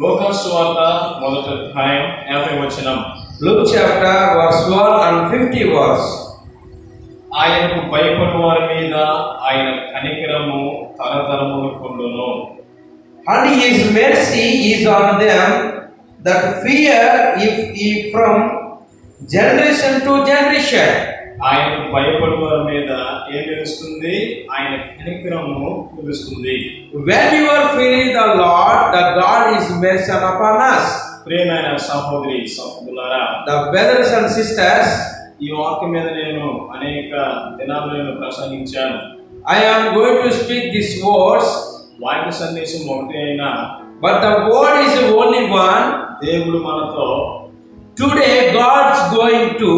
లూకాసు సువార్త మొదటి అధ్యాయం 50 వచనం. Luke chapter verse 1 and 50 verse. ఆయనకు భయపడు వారి మీద ఆయన కనికరము తరతరములకుండును. And his mercy is on them that fear from generation to generation. ఆయనకు భయపడు వారి మీద ఏం తెలుస్తుంది? ఆయన కనికరము తెలుస్తుంది. When you are fearing the Lord, the God is mercy upon us. ప్రియమైన సహోదరి సహోదరులారా, The brothers and sisters, ఈ వాక్యం మీద నేను అనేక దినాలు ప్రసంగించాను. I am going to speak these words, వాక్య సందేశం ఒకటే అయినా but the word is only one. దేవుడు మనతో Today God's going to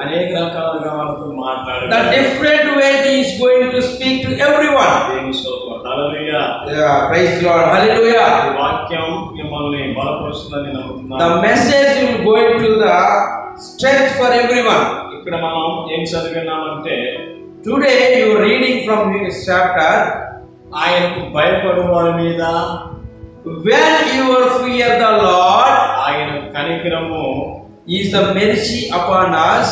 అనేక రకాలుగా మనతో the మాట్లాడాడు. different way He is going to speak to everyone. దేవుని స్తోత్రం. హల్లెలూయా. Yeah, praise the Lord. Hallelujah. ఈ వాక్యం మిమ్మల్ని బలపరుస్తుందని The నమ్ముతున్నాను. message will go into the strength for everyone. ఇక్కడ మనం ఏం చదివినామంటే, Today you are reading from this chapter. ఆయనకు భయపడు వారి మీద When you are fear the Lord, ఆయన కనికరము is the mercy upon us,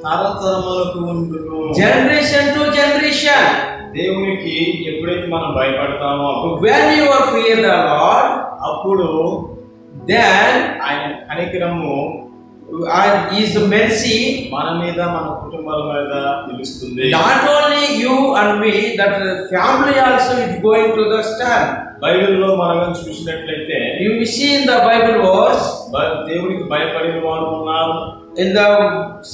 తరతరములకు ఉండును. generation to generation. దేవునికి ఎప్పుడైతే మనం భయపడతామో When you are fear the Lord, అప్పుడు then ఆయన కనికరము is the mercy మన మీద మన కుటుంబాల మీద నిలుస్తుంది. not only you and me, that the family also is going to the stand. బైబిల్లో మనం చూసినట్లయితే You see in the Bible verse, దేవునికి భయపడిన వారు ఉన్నారు.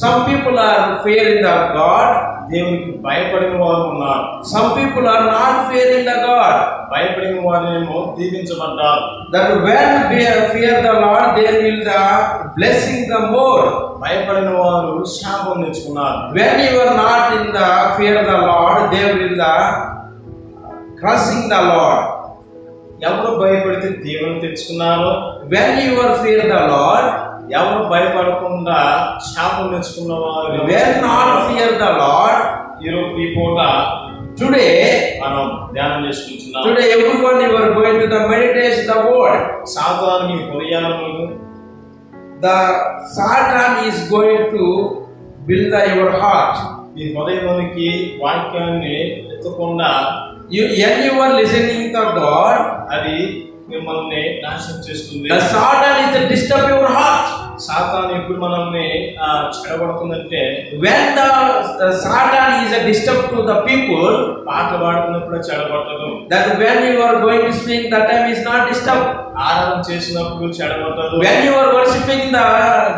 some people are fearing the God, దేవునికి భయపడిన వారు ఉన్నారు. some people are not fearing the God. భయపడిన వారేమో దీవించబడ్డారు. That when they fear the Lord, there will the blessing the more. భయపడిన వారు శాపం తెచ్చుకున్నారు. When you are not in the fear the Lord, they will the cursing the Lord. ఎవరు భయపడితే దేవుని తెచ్చుకున్నారో, When you are fear the Lord, ఎవరు భయపడకుండా శాపం తెచ్చుకున్న వారు when not fear the Lord, ఈ పూట today మనం ధ్యానం చేసుకుంటున్నాం. everyone you are going to the meditation the word. సాతాను మీ హృదయాలను The Satan is going to build your heart. మీ హృదయంలోనికి వాక్యాన్ని ఎత్తకుండా When you are listening to God, అది మిమ్మల్ని నాశనం చేస్తుంది. the Satan is to disturb your heart. సాతాను ఎప్పుడు మనల్ని చెడగొడుతుందంటే, When the Satan is a disturb to the people, పాటలు పాడుతున్నప్పుడు చెడగొట్టదు. that when you are going to speak, that time is not disturbed. ఆరాధన చేసినప్పుడు చెడగొట్టదు. When you are worshipping the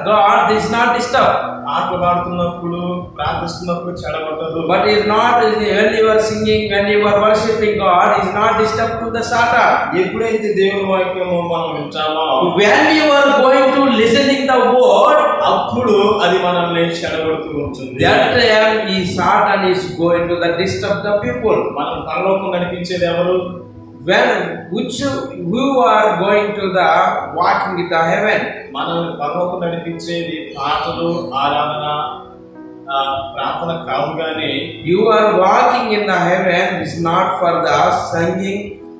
God, this is not disturbed. పాటలు పాడుతున్నప్పుడు ప్రార్థిస్తున్నప్పుడు చెడగొట్టదు. But is not when you are singing, when you are worshipping God, is not disturbed to the Satan. ఎప్పుడైతే దేవుని వాక్యము మనం వింటామో, When you are going to listening the word, అప్పుడు అది మనల్ని చెడగొడుతూ ఉంటుంది. that time is Satan is going to the disturb the people. మనం పరలోకం నడిపించేది ఎవరు? Who are going to the walking in the heaven? మనల్ని పరలోకం నడిపించేది పాటలు, ఆరాధన, ప్రార్థన కాదు. కానీ You are walking in the heaven is not for the singing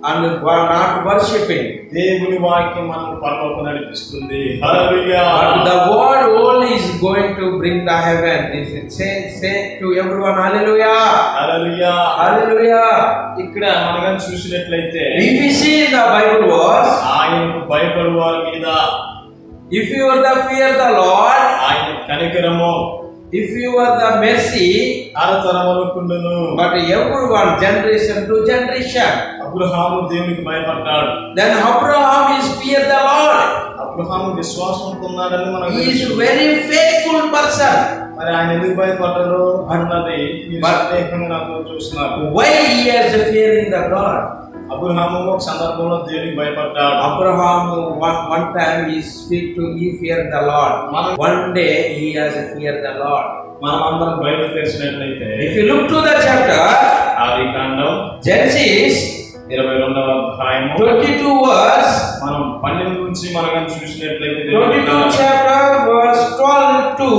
and not worshipping. దేవుని వాక్యం మనం పరలోకం నడిపిస్తుంది. హల్లెలూయా. But the word only is going to bring the heaven. Say to everyone, hallelujah. Hallelujah. Hallelujah. ఇక్కడ మనం చూసినట్లయితే, If you see in the Bible verse, ఆయనకు భయపడు వారి మీద if you are the fear the Lord, ఆయన కనికరము if you are the mercy, తరతరములకుండును. but everyone generation to generation. Abraham దేవునికి భయపడ్డాడు. Then Abraham is fear the Lord. Abraham విశ్వాసంతో ఉన్నాడని మనం He is very faithful person. మరి ఆయన ఎందుకు భయపడ్డాడు అన్నది మీరు ప్రత్యేకంగా నాతో చూస్తున్నారు. Why he has a fear in the God? Abraham ఒక సందర్భంలో దేవునికి భయపడ్డాడు. Abraham one time he speak to he fear the Lord. One day he has a fear the Lord. మనం అందరం బైబిల్ తెరిచినట్లయితే, If you look to the chapter, ఆదికాండం Genesis 22వ అధ్యాయము 22 verse, మనం 12 నుంచి మనం చూసినట్లయితే 22 chapter verse 12 to.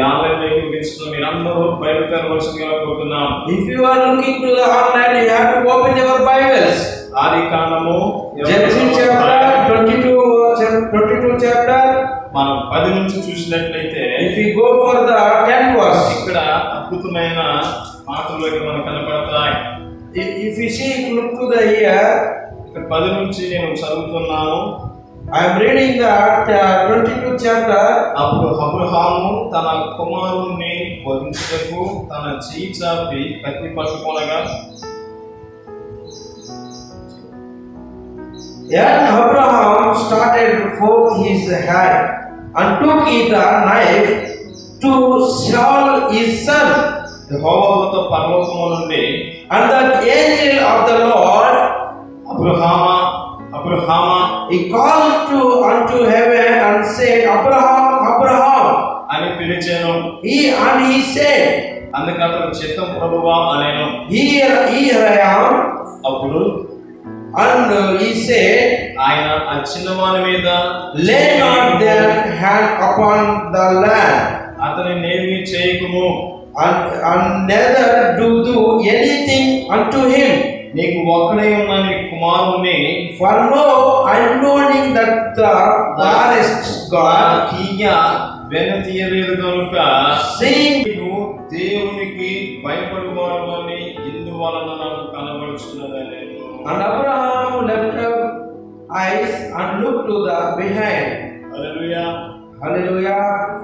ఆన్లైన్ తీసుకున్న మీరందరూ బైబిల్ తెరవలసిందిగా కోరుతున్నాం. If you are looking to the online, you have to open your Bibles. ఆదికాండము Genesis chapter 22 verse 22 chapter, మనం 10 నుంచి చూసినట్లయితే if we go for the 10th verse, ఇక్కడ అద్భుతమైన మాటలు మనకు కనపడతాయి. if we see, look to the here, ఇక్కడ 10 నుంచి నేను చదువుతున్నాను. I am reading that 22 chapter. అప్పుడు అబ్రహాము తన కుమారుణ్ణి వధించుటకు తన చెయ్యి చాపి కత్తి పట్టుకొనగా, And Abraham started forth his hand and took the knife to Saul his son. యెహోవా దూత పరలోకము నుండి, And the angel of the Lord, అబ్రహామా అబ్రహామా he called unto heaven and said, Abraham, Abraham. అని పిలిచాను. And he said, అందుకు అతడు చిత్తం ప్రభువా అనేను. Here I am. అప్పుడు And he said, ఆయన ఆ చిన్నవాని మీద lay not their hand upon the land, అతని నేమి చేయకుము, and neither do anything unto him. నీకు ఒక్కడే ఉన్న నీ కుమారుణ్ణి For no, I knowing that thou art God, కీయ వెన తీయలేదు కనుక seeing. నీవు దేవునికి భయపడువాడు అని ఇందువలన నాకు కనబడుచున్నదని. And Abraham left up eyes and looked to the behind. Hallelujah. Hallelujah.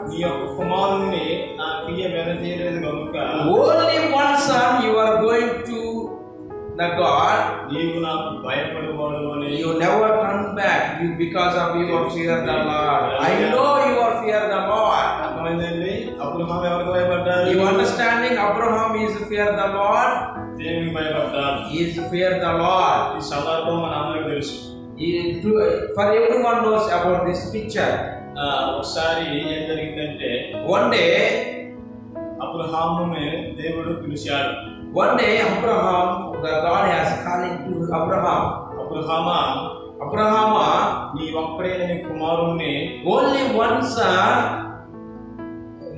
నీ యొక్క కుమారుణ్ణి నా కీయ వెన తీయలేదు కనుక Only one son you are going to the God. నీవు నాకు భయపడువాడు అని. You never turn back because of your fear the Lord. I know you are fear the Lord. అర్థమైందండి? అబ్రహాము ఎవరికి భయపడ్డాడు? You understanding? Abraham is fear the Lord. దేవునికి భయపడ్డాడు. He is fear the Lord. ఈ సందర్భం మన అందరికీ తెలుసు. For everyone knows about this picture. ఒకసారి ఏం జరిగిందంటే, One day, అబ్రహాముని దేవుడు పిలిచాడు. Abraham, the God has calling to Abraham. Abraham, నీ ఒక్కడే నీ కుమారుణ్ణి only one son.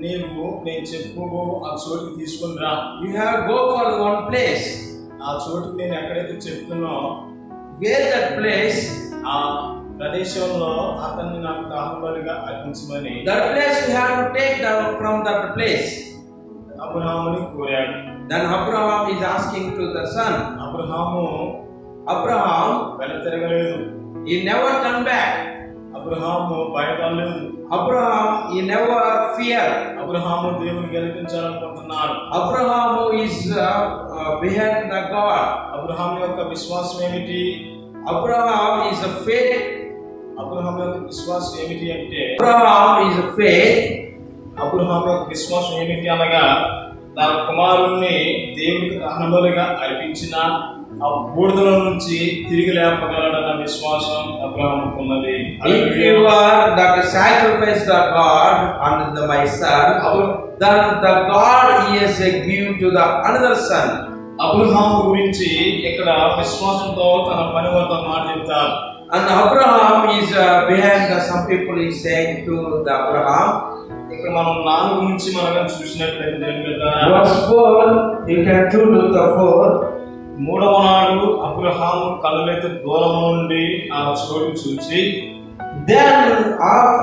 నీవు నేను చెప్పుకో ఆ చోటుకి తీసుకుని రా. You have go for one place. ఆ చోటుకి నేను ఎక్కడైతే చెప్తున్నా Where that place? ఆ ప్రదేశంలో అతన్ని నాకు దహనబలిగా అర్పించమని That place you have to take down from that place. అబ్రహాముని కోరాడు. Then Abraham is asking to the son. Abraham వెన తిరగలేదు. He never turned back. Abraham భయపడలేదు. Abraham, he never fear. Abraham దేవుని గెలిపించాలనుకుంటున్నాడు. Abraham is behind the God. Abraham యొక్క విశ్వాసం ఏమిటి? Abraham is a faith. Abraham యొక్క విశ్వాసం ఏమిటి అంటే, Abraham is a faith. Abraham యొక్క విశ్వాసం ఏమిటి అనగా, తన కుమారుణ్ణి దేవునికి దహనబలిగా అర్పించిన ఆ బూడిదల నుంచి తిరిగి లేపగలడన్న విశ్వాసం అబ్రహాముకు ఉన్నది. If you are that sacrifice the God and my son, then the God is a give to the another son. Abraham గురించి ఇక్కడ విశ్వాసంతో తన పని వద్ద మాట చెప్తారు. And Abraham is behind some people is saying to the Abraham. ఇక్కడ మనం 4 నుంచి మనం చూసినట్లయితే దేవుని బిడ్డ, Verse 4, you can to look the 4. 3వ నాడు అబ్రహాము కళ్ళెత్తి దూరం నుండి ఆ చోటు చూసి, Then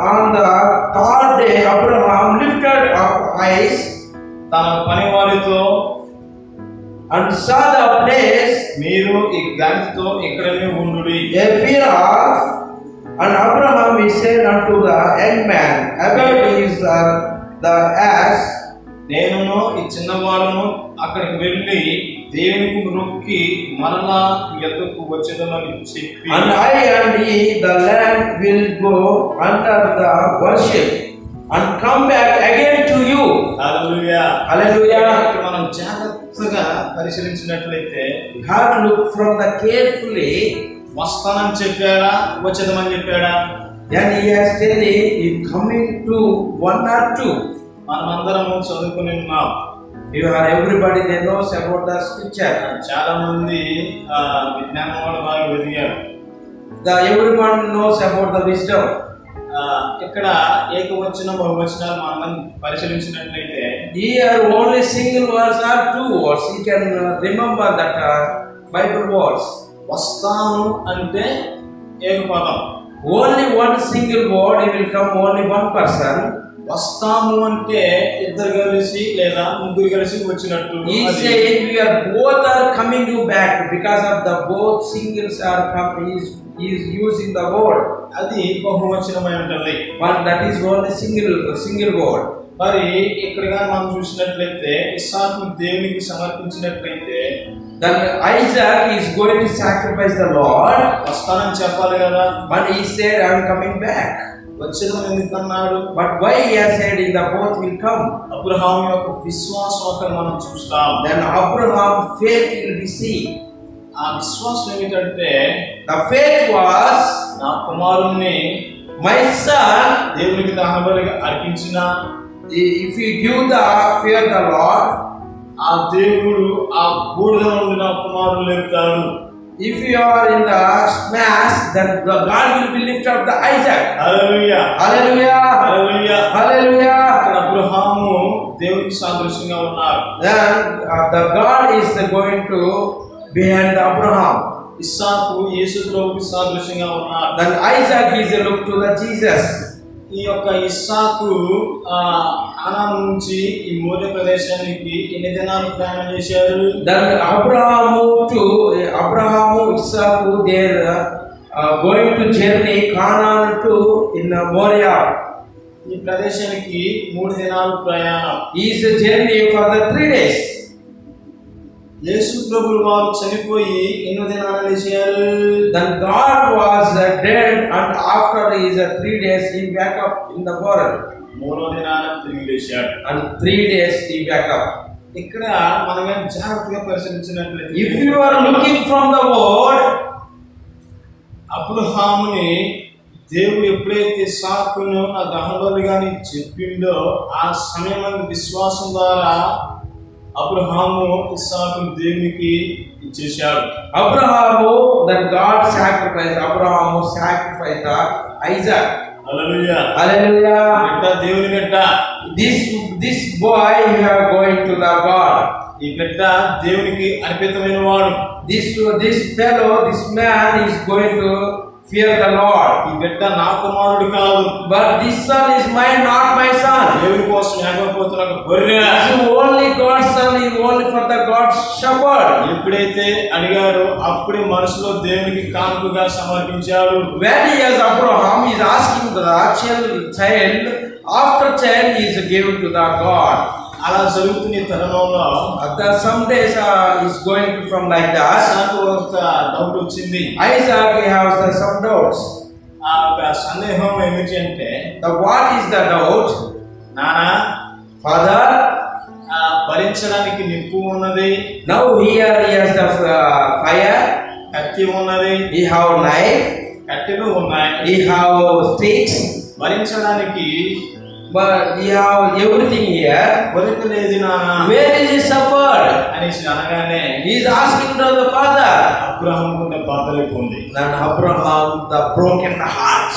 on the 3rd day Abraham lifted up eyes తన పని వారితో and saw the place. మీరు ఈ గాలితో ఇక్కడనే ఉండుడి. A fear of. And Abraham he said unto the young man, Abel is the ass. నేనును ఈ చిన్నవాడును అక్కడికి వెళ్ళి దేవునికి మొక్కి మరలా ఎద్దకు వచ్చేదమని చెప్పి, And I and he the land will go under the worship and come back again to you. Hallelujah. Hallelujah. ఇక్కడ మనం జాగ్రత్తగా పరిశీలించినట్లయితే, You have to look from the carefully. వస్తానని చెప్పాడా, వచ్చేదమని చెప్పాడా? Then he has telling he coming to 1 or 2. మనమందరము చదువుకుని ఉన్నాం. You are everybody they knows about the scripture. చాలా మంది విజ్ఞానం కూడా బాగా ఎదిగారు. Everyone knows about the wisdom. ఇక్కడ ఏకవచనం బహువచనాలు మనం పరిశీలించినట్లయితే, Here only single words or 2 words. You can remember that Bible words. వస్తాను అంటే ఏక పదం, only one single word, he will come only one person. వస్తాము అంటే ఇద్దరు కలిసి లేదా ముగ్గురు కలిసి వచ్చినట్టు. He said we are both are coming you back because of the both singles are come. He is using the word. అది బహువచనమై ఉంటుంది. But that is only single word. మరి ఇక్కడగా మనం చూసినట్లయితే ఇస్సాకును దేవునికి సమర్పించినట్లయితే then Isaac is going to sacrifice the Lord. వస్తానని చెప్పాలి కదా. But he said I am coming back. వచ్చేదని ఎందుకు అన్నాడు? But why he has said in the both will come? Abraham యొక్క విశ్వాసం అక్కడ మనం చూస్తాం. Then Abraham faith will be seen. ఆ విశ్వాసం ఏమిటంటే The faith was నా కుమారుణ్ణి my son. దేవునికి దహనబలిగా అర్పించిన If you give the fear the Lord, ఆ దేవుడు ఆ బూడిదలో నుండి నా కుమారుని లేపుతాడు. if you are in the smash, then the God will be lift up the Isaac. Hallelujah Hallelujah. Hallelujah. Hallelujah. అక్కడ అబ్రహాము దేవునికి సాదృశ్యంగా ఉన్నారు. Then the God is going to behind Abraham. ఇస్సాకు యేసు ప్రభువుకి సాదృశ్యంగా ఉన్నారు. Then Isaac is a look to the Jesus. ఈ యొక్క ఇస్సాకు కానాను నుంచి ఈ మోరే ప్రదేశానికి ఎన్ని దినాలు ప్రయాణం చేశారు? Then Abraham, Isaac, they are going to journey Canaan to in Moriah. ఈ ప్రదేశానికి 3 దినాలు ప్రయాణం. Is a journey for the 3 days. యేసు ప్రభువు వారు చనిపోయి ఎన్నో దినాలు చేశారు? Then God was dead, and after is 3 days he wake up in the burial. 3వ దినాన తిరిగి లేచాడు. And 3 days he wake up. ఇక్కడ మనం జాగ్రత్తగా పరిశీలించినట్లయితే If you are looking from the word, అబ్రహాముని దేవుడు ఎప్పుడైతే ఇస్సాకును నా దహనబలిగా చెప్పిండో ఆ సమయం విశ్వాసం ద్వారా అబ్రహాము ఇస్సాకును దేవునికి ఇచ్చేశాడు. then God sacrificed Isaac. హల్లెలూయా. Hallelujah. బిడ్డ దేవుని బిడ్డ. This boy are going to the God. ఈ బిడ్డ దేవునికి అర్పితమైన వాడు. This man is going to fear the Lord. ఈ బిడ్డ నా కుమారుడు కాదు. But this son is mine, not my son. దేవుని కోసం ఏమైపోతున్న గొర్రె. So only God's son is only for the God's shepherd. ఎప్పుడైతే అడిగారో అప్పుడే మనసులో దేవునికి కానుకగా సమర్పించాడు. When he is Abraham is asking the child, after child he is given to the God. అలా జరుగుతున్న తరుణంలో Some days is going to from like that. నాకు ఒక డౌట్ వచ్చింది. Isaac has some doubts. ఆ ఒక సందేహం ఏమిటి అంటే What is the doubt? నానా Father, భరించడానికి నిప్పు ఉన్నది. now here he has the fire. కత్తి ఉన్నది. He have knife. కట్టెలు ఉన్నాయి. He have sticks. భరించడానికి But he have everything here. కొరత లేదు నానా. Where is he suffered? అనేసి అనగానే He is asking to the father. Abraham గుండె బద్దలైపోయింది. Then Abraham the broken heart.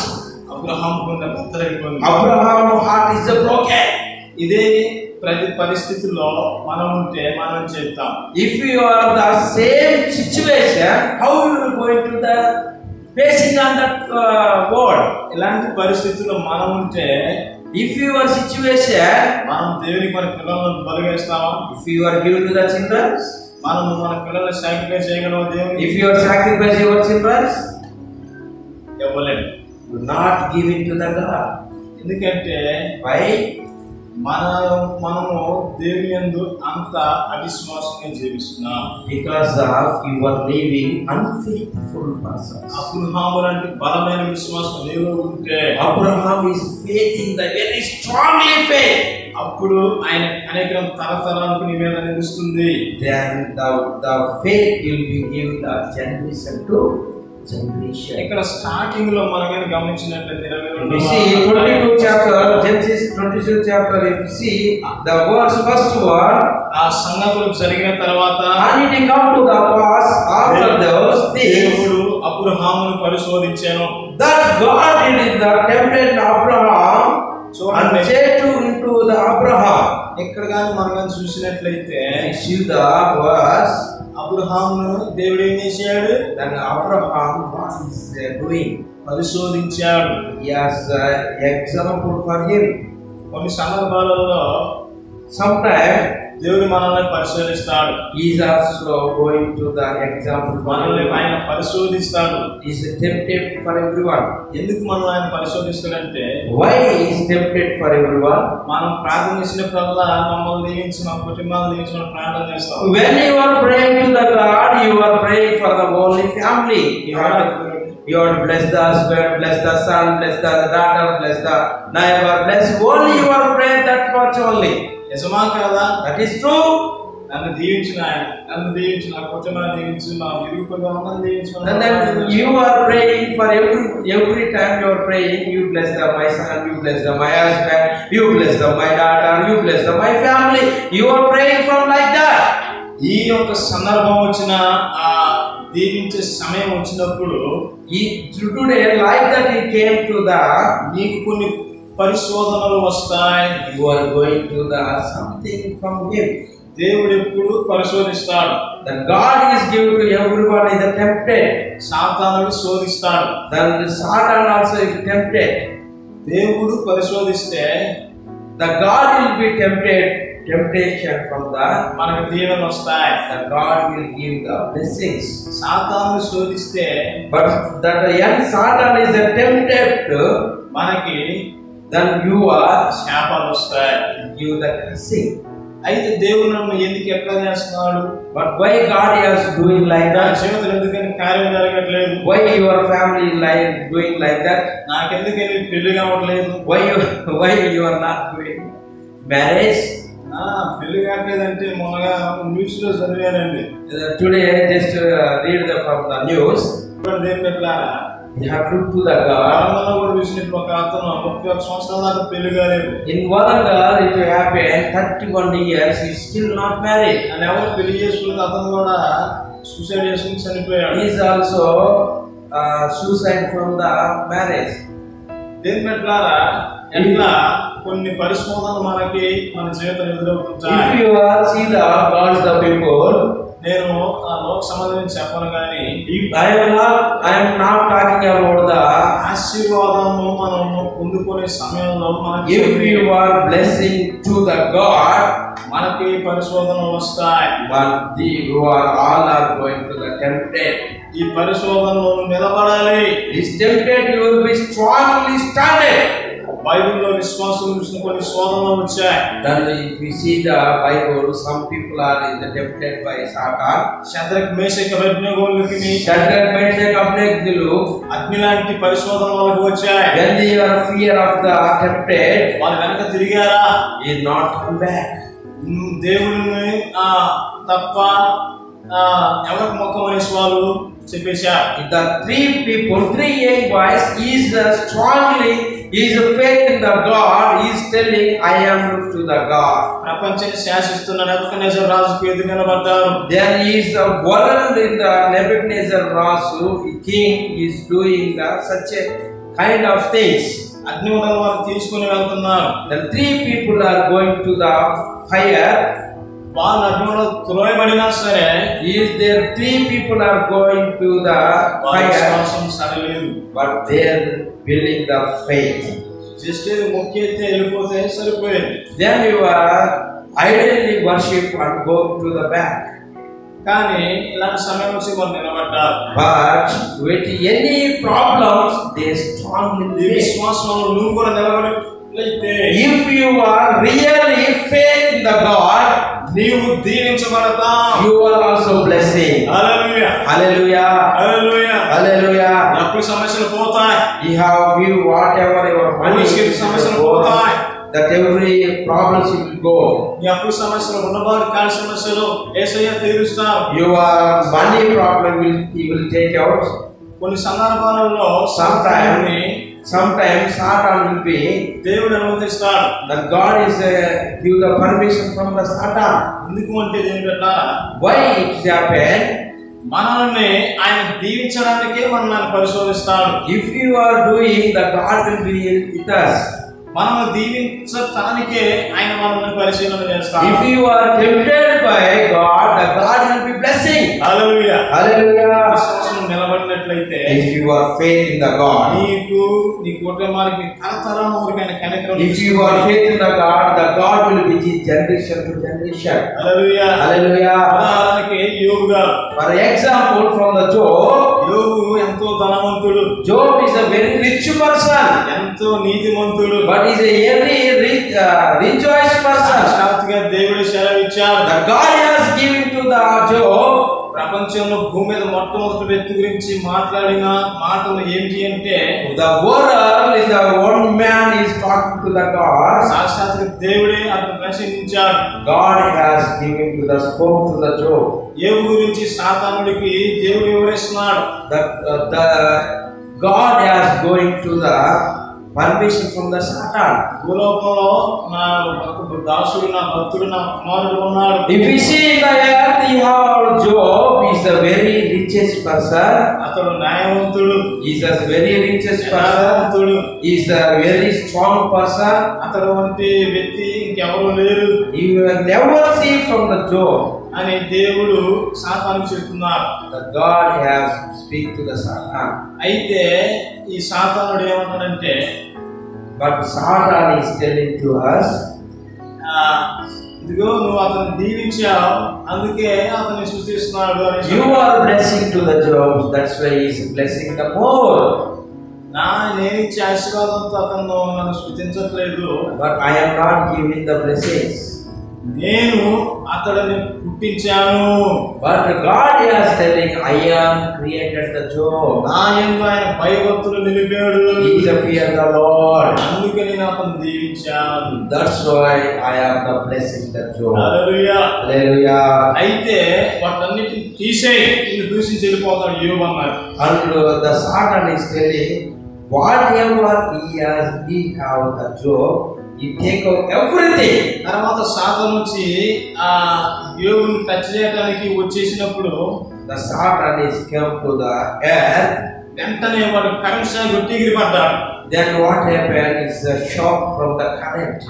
Abraham గుండె బద్దలైపోయింది. Abraham heart is broken. ఇదే ప్రతి పరిస్థితుల్లో మనం ఉంటే మనం చెప్తాం. If you are the same situation, how you will go into the facing on that word? ఇలాంటి పరిస్థితుల్లో మనం ఉంటే If your situation, మనం దేవునికి మన పిల్లలను బలివేస్తామా? if you are given to the children, మనం మన పిల్లల్ని సాక్రిఫైస్ చేయగలమా దేవునికి? if you are sacrifice your children, ఇవ్వలేము. you not giving to the God. ఎందుకంటే Why? మనము దేవుని యందు అంత అవిశ్వాసంగా జీవిస్తున్నాం. Because of you are living unfaithful persons. Abraham లాంటి బలమైన విశ్వాసం నీలో ఉంటే Abraham is faith in the very strongly faith. అప్పుడు ఆయన అనేక తరతరాలకు నీ మీద నిలుస్తుంది. Then the faith will be given the generation to generation. ఇక్కడ స్టార్టింగ్ లో మనం గమనించినట్లయితే 22వ see 22 chapter, Genesis 22 chapter, if you see the verse first word, ఆ సంగతులు జరిగిన తర్వాత and it come to the pass after those things, దేవుడు అబ్రహామును పరిశోధించాను. that God did the tempted Abraham and said into the Abraham. ఇక్కడ కానీ మనం చూసినట్లయితే See the verse. అబ్రహామును దేవుడు ఏం చేశాడు? Then Abraham what is doing? పరిశోధించాడు. He has an example for him. కొన్ని సందర్భాలలో Sometimes దేవుడు మనల్ని పరిశోధిస్తాడు. he is also going to the example for మనల్ని him. ఆయన పరిశోధిస్తాడు. He is tempted for everyone. ఎందుకు మనల్ని ఆయన పరిశోధిస్తాడంటే Why he is tempted for everyone? మనం ప్రార్థన చేసినప్పుడల్లా మమ్మల్ని దీవించి మా కుటుంబాన్ని దీవించి మనం ప్రార్థన చేస్తాం. When you are praying to the God, you are praying for the only family. You are to bless the husband, bless the son, bless the daughter, bless the neighbor, bless only you are praying that much only. నిజమా కాదా? That is true. నన్ను దీవించిన ఆయన, నన్ను దీవించి నా కుటుంబాన్ని దీవించి నా ఇరుగు కుటుంబాన్ని దీవించి And then you are praying for every time you are praying, you bless the my son, you bless the my husband, you bless the my daughter, you bless the my family. You are praying from like that. ఈ యొక్క సందర్భం వచ్చిన ఆ దీవించే సమయం వచ్చినప్పుడు Today like that he came to the, నీకు కొన్ని పరిశోధనలు వస్తాయి. you are going to the something from him. దేవుడు ఎప్పుడు పరిశోధిస్తాడు. The God is given to everyone is tempted. సాతానుడు శోధిస్తాడు. Then the Satan also is tempted. దేవుడు పరిశోధిస్తే The God will be temptation from the, మనకు దీవెనలు వస్తాయి. the God will give the blessings. సాతానుడు శోధిస్తే But that the young Satan is tempted, మనకి then you are శాపాలు వస్తాయి. give the cursing. అయితే దేవుడు నన్ను ఎందుకు ఎట్లా చేస్తున్నాడు? But why God is doing like నా that? జీవితంలో ఎందుకని కార్యం జరగట్లేదు? Why your family like doing like that? నాకెందుకని పెళ్లి కావట్లేదు? Why you are not doing marriage? పెళ్లి కావట్లేదంటే మొన్నగా న్యూస్ లో చదివానండి. Today just read from the news. దేవుని ఎట్లారా You have to look to the God. ఆరంభంలో కూడా చూసినప్పుడు ఒక అతను 31 సంవత్సరాల దాకా పెళ్లి కాలేదు. In Warangal it happened 31 years he is still not married. అని ఎవరు పెళ్లి చేసుకున్న అతను కూడా సూసైడ్ చేసుకుని చనిపోయాడు. He is also suicide from the marriage. దేని ఎట్లారా ఎట్లా కొన్ని పరిశోధనలు మనకి మన జీవితం ఎదురవుతుంటాయి. If you are see the gods the people, నేను ఆ లోక సంబంధం చెప్పను కానీ I am not talking about the, ఆశీర్వాదము మనం పొందుకునే సమయంలో మనకి if you are blessing to the God, మనకి పరిశోధనలు వస్తాయి. but you are all are going to the tempted. ఈ పరిశోధనలో నిలబడాలి. Is tempted you will be strongly started. బైబిల్లో విశ్వాసం గురించి కొన్ని శోధనలు వచ్చాయి. Then if we see the Bible, some people are in the tempted by Satan. Shadrach Meshach అబేద్నెగోలకి Shadrach, Meshach, Abednego, అగ్ని లాంటి పరిశోధనలు వాళ్ళకి వచ్చాయి. when they are fear of the tempted, వాళ్ళు వెనక తిరిగారా? is not come back. దేవుడిని తప్ప ఎవరికి మొక్కం అనేసి వాళ్ళు చెప్పేశారు. The three young boys is strongly is faith in the God. He is telling, I am look to the God. ప్రపంచాన్ని శాసిస్తున్న Nebuchadnezzar రాజుకు ఎదురు నిలబడ్డారు. There is a world in the Nebuchadnezzar Rasu king is doing such a kind of things. అగ్ని ఉన్న వారు తీసుకుని వెళ్తున్నారు. The three people are going to the fire. వాళ్ళు అగ్నిలో త్రోయబడినా సరే Is there three people are going to the fire, విశ్వాసం సరలేదు. but they are building the faith. Just మొక్కితే వెళ్ళిపోతే సరిపోయేది. Then you are ideally worship and go to the back. కానీ ఇలాంటి సమయం వచ్చి వాళ్ళు నిలబడ్డారు. But with any problems, they strongly ఈ faith. విశ్వాసంలో నువ్వు కూడా నిలబడితే If you are really faith in the God, నీవు దీవించబడతావు. you are also blessing. Hallelujah Hallelujah. Hallelujah. Hallelujah. అప్పు సమస్యలు పోతాయి. You have give whatever your money is సమస్యలు పోతాయి. that every problems will go. నీ అప్పు సమస్యలు ఉన్నవాడు కాని సమస్యలు యేసయ్య తీరుస్తాడు. Your money problem he will take out. కొన్ని సందర్భాలలో Sometimes Satan will be, దేవుడు అనుమతిస్తాడు. that God is give the permission from the Satan. ఎందుకు అంటే దేని పెట్టారా? Why it happened? మనల్ని ఆయన దీవించడానికే మనల్ని పరిశోధిస్తాడు. If you are doing, the God will be with us. మనల్ని దీవించటానికే ఆయన మనల్ని పరిశీలన చేస్తాడు. If you are tempted by God, the God will be blessing. Hallelujah. Hallelujah. విశ్వాసం నిలబడినట్లయితే If you are faith in the God. నీకు నీ కుటుంబానికి తరతరం వరకైన కనికరం. If you are faith in the God will be generation to generation. Hallelujah. Hallelujah. ఉదాహరణకి యోబు గారు. For example, from the Job, యోబు ఎంతో ధనవంతుడు. Job is a very rich person, ఎంతో నీతిమంతుడు. but is a very rejoiced person. సాక్షాత్తుగా దేవుడు సెలవిచ్చాడు. The God has given to the Job. ప్రపంచంలో భూమి మీద మొట్టమొదటి వ్యక్తి గురించి మాట్లాడిన మాటలు ఏంటి అంటే, The world is the one man is talking to the God. సాక్షాత్తుగా దేవుడే అతను ప్రశ్నించాడు. God has given to the spoke to the Job. యోబు గురించి సాతానుడికి దేవుడు వివరిస్తున్నాడు. The God has going to the permission from the Satan. భూలోకంలో నా దాసుడు, నా భక్తుడు, నా కుమారుడు ఉన్నాడు. If we see in the earth, Job is the very richest person. అతడు న్యాయవంతుడు. He is a very richest person. యథార్థవంతుడు. He is a very strong person. అతడు వంటి వ్యక్తి ఇంకెవరు లేరు You will never see from the Job. అని దేవుడు సాతానుకు చెప్తున్నారు. The God has speak to the Satan. అయితే ఈ సాతానుడు ఏమంటాడంటే, But Satan is telling to us, ఇదిగో నువ్వు అతన్ని దీవించావు, అందుకే అతన్ని సృష్టిస్తున్నాడు అని. you are blessing to the Job, that's why he is blessing the more. నేను ఇచ్చే ఆశీర్వాదంతో అతను నన్ను సృష్టించట్లేదు, But I am not giving the blessings. నేను అతడిని పుట్టించాను. But God is telling, I am created the Job. నా యందు ఆయన భయభక్తులు నిలిపాడు. He is a fear the Lord. అందుకే నేను అతను దీవించాను. That's why I am the blessing the Job. Hallelujah. Hallelujah. అయితే వాటన్నిటిని తీసేయి, నిన్ను దూషించి వెళ్ళిపోతాడు యోబు అన్నారు. And the Satan is telling, whatever he have the Job, he take out everything. తర్వాత సాతాను వచ్చి ఆ యోబుని టచ్ చేయడానికి వచ్చేసినప్పుడు The Satan is come to the earth. వెంటనే వాడు కరెంట్ షాక్ కొట్టి ఎగిరిపడ్డాడు. Then what happened is a shock from the current.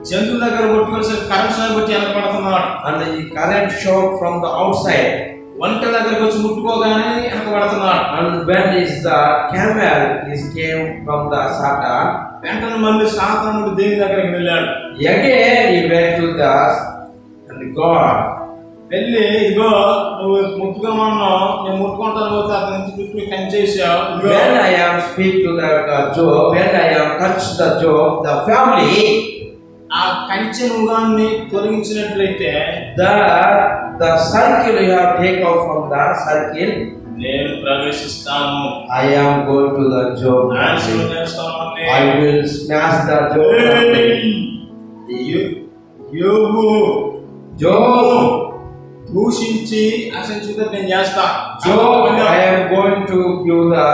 జంతువుల దగ్గర కొట్టుకొని కరెంట్ షాక్ కొట్టి వెనకబడుతున్నాడు. And the current shock from the outside. వంట దగ్గరకు వచ్చి ముట్టుకోగానే వెనకబడుతున్నాడు. And when is the camel is came from the Satan, వెంటనే మళ్ళీ సాతానుడు దేవుని దగ్గరికి వెళ్ళాడు. again he went to the and God. వెళ్ళి ఇదిగో నువ్వు ముట్టుకోమన్నావు, నేను ముట్టుకుంటాను పోతే అతని చుట్టూ కంచేసావు. When I am speak to the Job, when I am touch the Job, the family, ఆ కంచె నుగాన్ని తొలగించినట్లయితే the circle you have take out from the circle, నేను ప్రవేశిస్తాను. I am going to the Job. నాశనం చేస్తాను. I will smash the Job. Job, దూషించి అసంచుగా నేను చేస్తా. Job, I am going to give the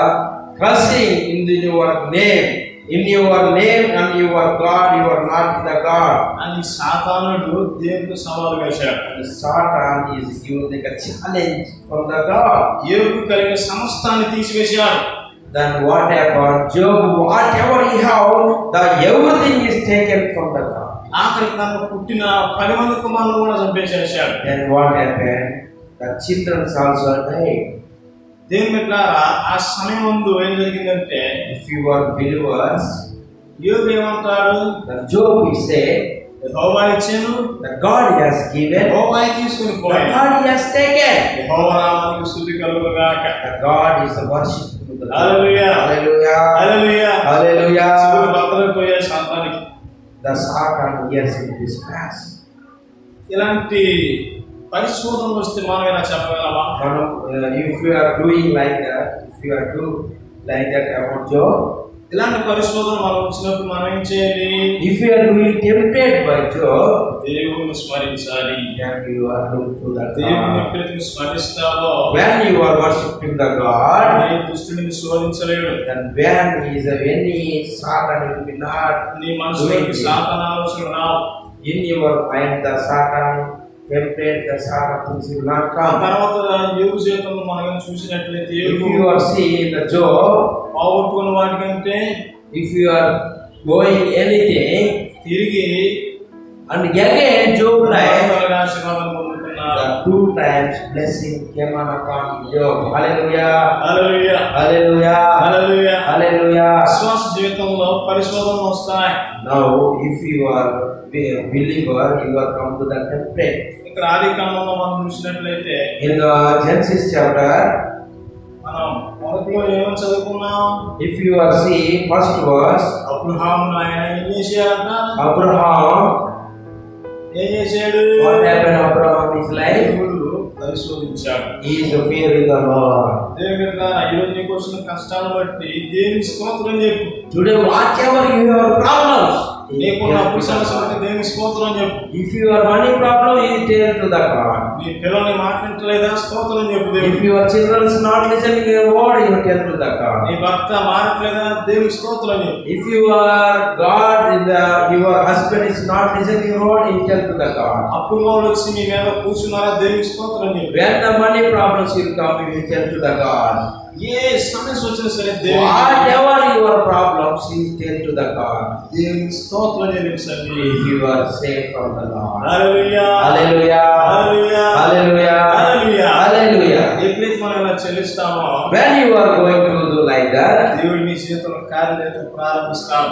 cursing in your name. In your name and your God, you are not the God. అని సాతానుడు దేవునికి సవాలు వేశాడు. The Satan is giving a challenge from the God. యోబు కలిగిన సమస్తాన్ని తీసివేశాడు. Then what happened? Job, whatever he have, everything is taken from the God. ఆఖరికి తనకు పుట్టిన 10 మంది కుమారులను కూడా చంపేసేశాడు. Then what happened? The children also died. దేవుని బిడ్డలారా, ఆ సమయం ముందు ఏం జరిగిందంటే, If you are believers, యోబు ఏమంటాడు? the Job he said, యెహోవా ఇచ్చాను, the God has given, యెహోవా తీసుకొని the పోయాడు. God he has taken. యెహోవా నామానికి స్తుతి కలుగుగాక. The God is the worship to the Lord. Hallelujah. Hallelujah. Hallelujah. Hallelujah. భద్రపోయే సాతానికి The Satan hears in his past. ఇలాంటి పరిశోధనలు వస్తే మనం ఎలా చెప్పగలమా? If you are doing like that, if you are do like that about Job, ఇలాంటి పరిశోధన మనం వచ్చినప్పుడు మనం ఏం చేయాలి? if you are doing tempted by Job, దేవుని స్మరించాలి. then you are doing to the దేవుని God. ఎప్పుడైతే స్మరిస్తావో When you are worshiping the God, నీ దుష్టుడిని శోధించలేడు. then when he is any Satan will be not నీ మనసులోకి సాతాను ఆలోచనలు రావు. in your mind, the Satan tempted, the Satan things will not ఆ come. తర్వాత యోబు జీవితంలో మనం చూసినట్లయితే If you are seeing the Job, పోగొట్టుకున్న వాటికంటే if you are going anything, తిరిగి and again Job life, త్వరగా ఆశీర్వాదం పొందుకున్నారు. the 2 times blessing came upon Job. Hallelujah. Hallelujah Hallelujah. Hallelujah. Hallelujah. విశ్వాస జీవితంలో పరిశోధనలు వస్తాయి. Now, if you are a believer, you are come to the template. ఇక్కడ ఆది కాండంలో మనం చూసినట్లయితే In the Genesis chapter, మనం మొదట్లో ఏమని చదువుకున్నాం? if you are see first verse, Abraham ఆయన ఏం చేశాడంట? Abraham, ఏం చేశాడు? what happened Abraham his life? దేవుడు పరిశోధించాడు. He is fearing the Lord. దేవుని బిడ్డ, ఈ రోజు నీకు వచ్చిన కష్టాలను బట్టి దేవునికి స్తోత్రం చెప్పు. Today, whatever you have problems, నీకున్న అప్పు సమస్య బట్టి దేవునికి స్తోత్రం చెప్పు. if you have money problem, you tell to the God. నీ పిల్లల్ని మాట్లాడలేదా? స్తోత్రం చెప్పు If దేవునికి. your children is not listening to your word, you tell to the God. నీ భర్త మారట్లేదా? దేవునికి స్తోత్రం చెప్పు. If you are God in the your husband is not listening to your word, you tell to the God. అప్పుల వాళ్ళు వచ్చి మీ మీద కూర్చున్నారా? దేవునికి స్తోత్రం చెప్పు. When the money problems will come, you will tell to the God. ఏ సమస్య వచ్చినా సరే దేవునికి Whatever your problems, you tell to the God. దేవునికి స్తోత్రం చెల్లించండి. If you are saved from the Lord. Hallelujah Hallelujah. Hallelujah Hallelujah. Hallelujah. Hallelujah. ఎప్పుడైతే మనం ఇలా చెల్లిస్తామో When you are going to do like that, దేవుడు మీ జీవితంలో కార్యాలు ప్రారంభిస్తాం.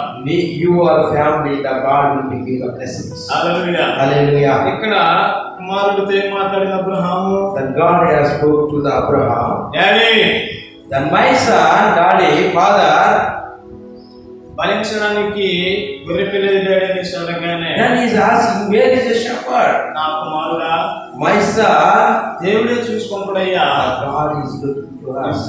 your family, the God will give the blessings. Hallelujah. Hallelujah. ఇక్కడ కుమారుడితో ఏం మాట్లాడిన Abraham? Then God has spoke to the Abraham. Daddy, Then my son, daddy, father, బలించడానికి గొర్రె పిల్లలు daddy అనేసి అడగగానే then he is asking, where is the shepherd? నా కుమారుడా, My son, దేవుడే చూసుకుంటాడయ్యా. God is looking to us.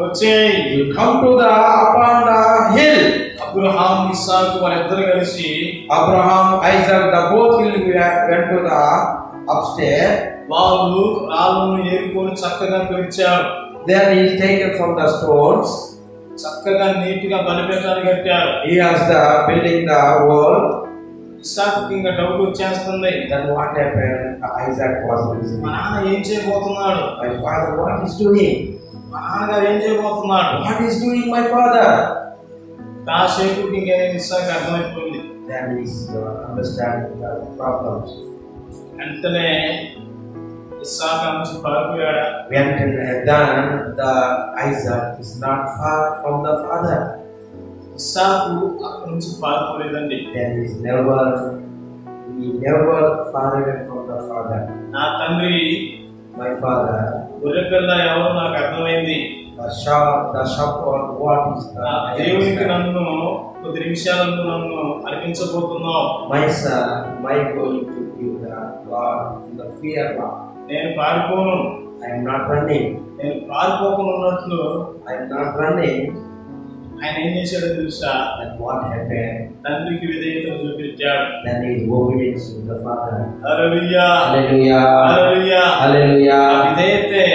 వచ్చేయ్. You come to the upon the hill. Abraham Isaac వాళ్ళిద్దరు కలిసి Abraham, Isaac, the both will went to the upstairs. వాళ్ళు రాళ్ళను ఏరుకొని చక్కగా పెంచారు. Then he is taken from the stones. చక్కగా నీట్గా బలిపీఠాన్ని కట్టారు. He has the building the wall. ఇస్సాకుకి ఇంకా డౌట్ వచ్చేస్తుంది. Then what happened? Isaac was మా listening. నాన్న ఏం చేయబోతున్నాడు? My father, what is doing? మా నాన్నగారు ఏం చేయబోతున్నాడు? What is doing my father? కాసేపు ఇంకా ఇస్సాకు అర్థమైపోయింది. Then he is understanding the problems. వెంటనే ఇస్సాకు నుంచి పారిపోయాడా? When then the Isaac is not far from the father. ఇస్సాకు అక్కడి నుంచి పారిపోలేదండి. Then he never far away from the father. నా తండ్రి, My father, గొర్రె పిల్ల ఎవరు నాకు అర్థమైంది. the shepherd, what is నా దేవునికి the నన్ను కొద్ది నిమిషాలను నన్ను అర్పించబోతున్నావు. my son, my going to give the God in the fear of. నేను పారిపోను. I am not running. నేను పారిపోకుండా ఉన్నట్లు I am not running. ఆయన ఏం చేశాడో తెలుసా? And what happened? తండ్రికి విధేయతను చూపించాడు. Then he is obedience to the father. Hallelujah Hallelujah. హల్లెలూయా. ఆ Hallelujah. విధేయతే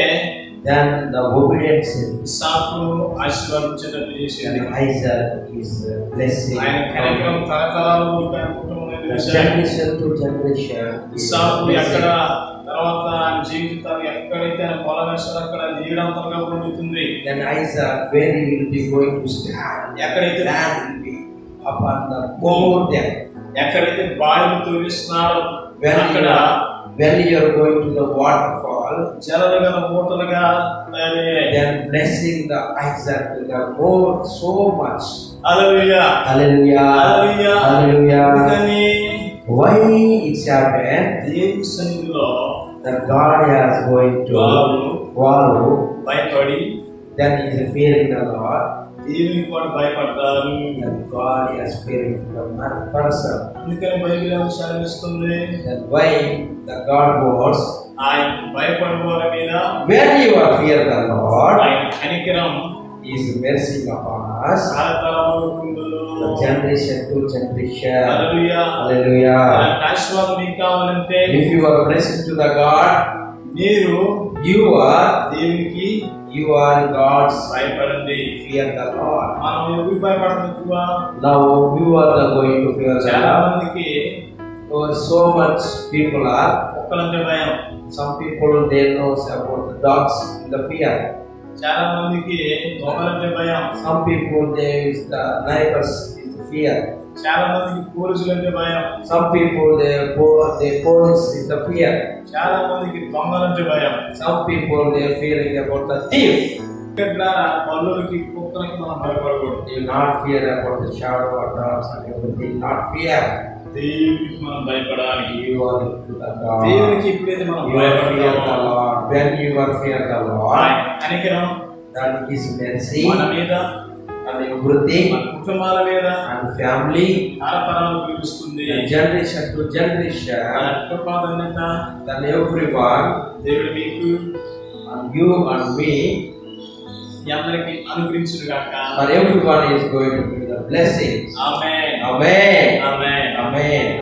Then the obedience ఇస్సాకును ఆశీర్వదించేటట్టు చేసింది. and Isaac is blessing. ఆయన కనికరం తరతరాలు ఆయన కుటుంబం మీద వేశాడు. Generation to generation. ఇస్సాకు ఎక్కడ తర్వాత ఆయన జీవితాన్ని ఎక్కడైతే ఆయన పొలం వేస్తాడో అక్కడ నీడంతగా పొందుతుంది. Then Isaac, where he will be going to stand, ఎక్కడైతే land will be upon the more than. ఎక్కడైతే బావిని తవ్విస్తున్నాడో అక్కడ When you are going to the waterfall, జలలుగా మూటలుగా తయారయ్యాయి. then blessing the Isaac with the more so much. Hallelujah Hallelujah. Hallelujah. Hallelujah. అందుకని Why it's happened? దేవుని సన్నిధిలో That God is going to follow. భయపడి Then he is fearing the Lord. దేవునికి కూడా భయపడ్డారు. That God is fearing the person. అందుకని Bible ఏమో సెలవిస్తుంది? That why the God was. ఆయన భయపడే వారి మీద When you are fear the Lord, ఆయన కనికరం He is mercy upon us. తరతరాలు ఉండును. Generation to generation. Hallelujah. Hallelujah. అలాంటి ఆశీర్వాదం మీకు కావాలంటే If you are blessed to the God, మీరు you are God's. భయపడండి. Fear the Lord. మనం ఎవరికి భయపడతాం ఎక్కువ? Now you are going to fear the చాలా Lord. మందికి So much people are. కుక్కలంటే భయం. Some people they know about the dogs in the fear. చాలా మందికి దొంగలంటే భయం. Some people they is the neighbors is fear. చాలా మందికి పోలీసులు అంటే భయం. Some people, they police is the fear. చాలా మందికి దొంగలంటే భయం. Some people, they fearing about the thief. ఇట్లా పళ్ళులకి కుక్కలకి మనం భయపడకూడదు. You not fear about the shadow or dogs and everything. Not fear. దేవునికి మనం భయపడాలి. You are to the God. దేవునికి ఎప్పుడైతే మనం You are fear the భయపడతామో Lord. When you are fear the Lord, ఆయన కనికరం that is mercy మన మీద, and everything మన కుటుంబాల మీద and family, తరతరాలు పిలుస్తుంది. and generation to మన generation, కృపాధన్యత then everyone, దేవుడు మీకు and you and me, మీ అందరికి అనుగ్రహించును గాక. for everyone is going to be the blessing. Amen. Amen. Amen. Amen.